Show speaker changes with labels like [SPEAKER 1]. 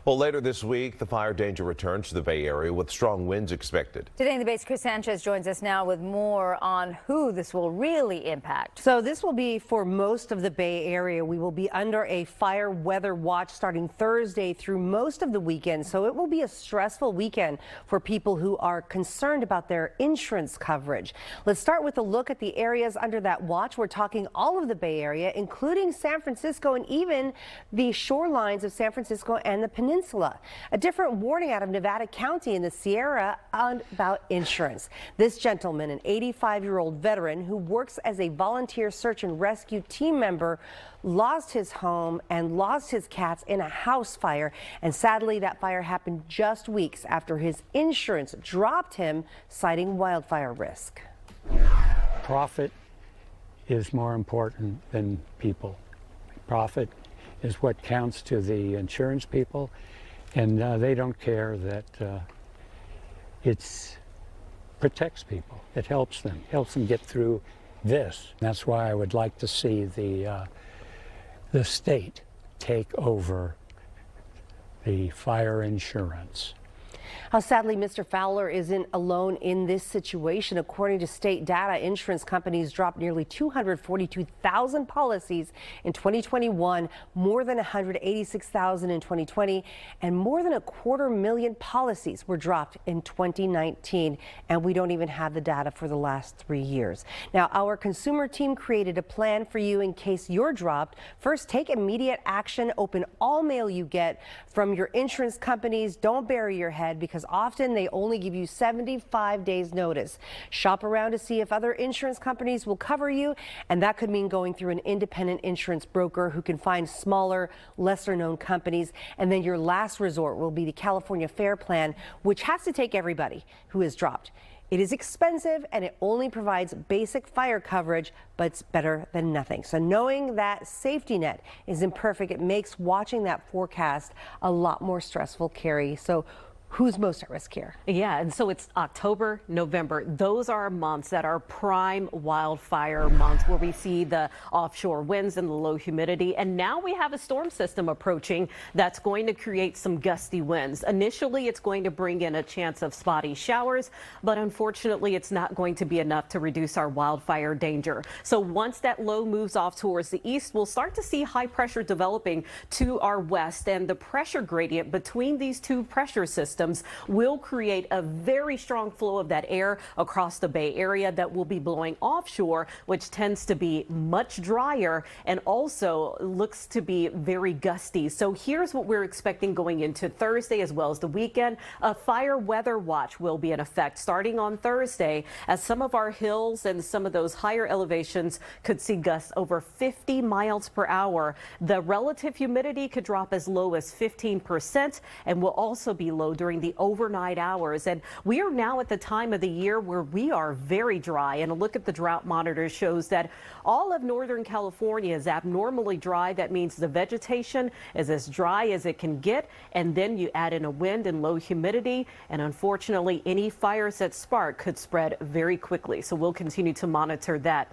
[SPEAKER 1] Well, later this week, the fire danger returns to the Bay Area with strong winds expected.
[SPEAKER 2] Today in the Bay's Kris Sanchez joins us now with more on who this will really impact.
[SPEAKER 3] So this will be for most of the Bay Area. We will be under a fire weather watch starting Thursday through most of the weekend. So it will be a stressful weekend for people who are concerned about their insurance coverage. Let's start with a look at the areas under that watch. We're talking all of the Bay Area, including San Francisco and even the shorelines of San Francisco and the peninsula. A different warning out of Nevada County in the Sierra about insurance. This gentleman, an 85-year-old veteran who works as a volunteer search and rescue team member, lost his home and lost his cats in a house fire. And sadly, that fire happened just weeks after his insurance dropped him, citing wildfire risk.
[SPEAKER 4] Profit is more important than people. Profit is what counts to the insurance people, and they don't care that it protects people. It helps them get through this. That's why I would like to see the state take over the fire insurance.
[SPEAKER 3] Sadly, Mr. Fowler isn't alone in this situation. According to state data, insurance companies dropped nearly 242,000 policies in 2021, more than 186,000 in 2020, and more than 250,000 policies were dropped in 2019. And we don't even have the data for the last 3 years. Now, our consumer team created a plan for you in case you're dropped. First, take immediate action. Open all mail you get from your insurance companies. Don't bury your head, because often they only give you 75 days notice. Shop around to see if other insurance companies will cover you, and that could mean going through an independent insurance broker who can find smaller, lesser known companies. And then your last resort will be the California Fair Plan, which has to take everybody who is dropped. It is expensive and it only provides basic fire coverage, but it's better than nothing. So knowing that safety net is imperfect, it makes watching that forecast a lot more stressful, Kari. So who's most at risk here?
[SPEAKER 5] Yeah, and so it's October, November. Those are months that are prime wildfire months, where we see the offshore winds and the low humidity. And now we have a storm system approaching that's going to create some gusty winds. Initially, it's going to bring in a chance of spotty showers, but unfortunately, it's not going to be enough to reduce our wildfire danger. So once that low moves off towards the east, we'll start to see high pressure developing to our west, and the pressure gradient between these two pressure systems will create a very strong flow of that air across the Bay Area that will be blowing offshore, which tends to be much drier and also looks to be very gusty. So here's what we're expecting going into Thursday as well as the weekend. A fire weather watch will be in effect starting on Thursday, as some of our hills and some of those higher elevations could see gusts over 50 miles per hour. The relative humidity could drop as low as 15% and will also be low during the overnight hours. And we are now at the time of the year where we are very dry, and a look at the drought monitor shows that all of Northern California is abnormally dry. That means the vegetation is as dry as it can get, and then you add in a wind and low humidity, and unfortunately any fires that spark could spread very quickly. So we'll continue to monitor that.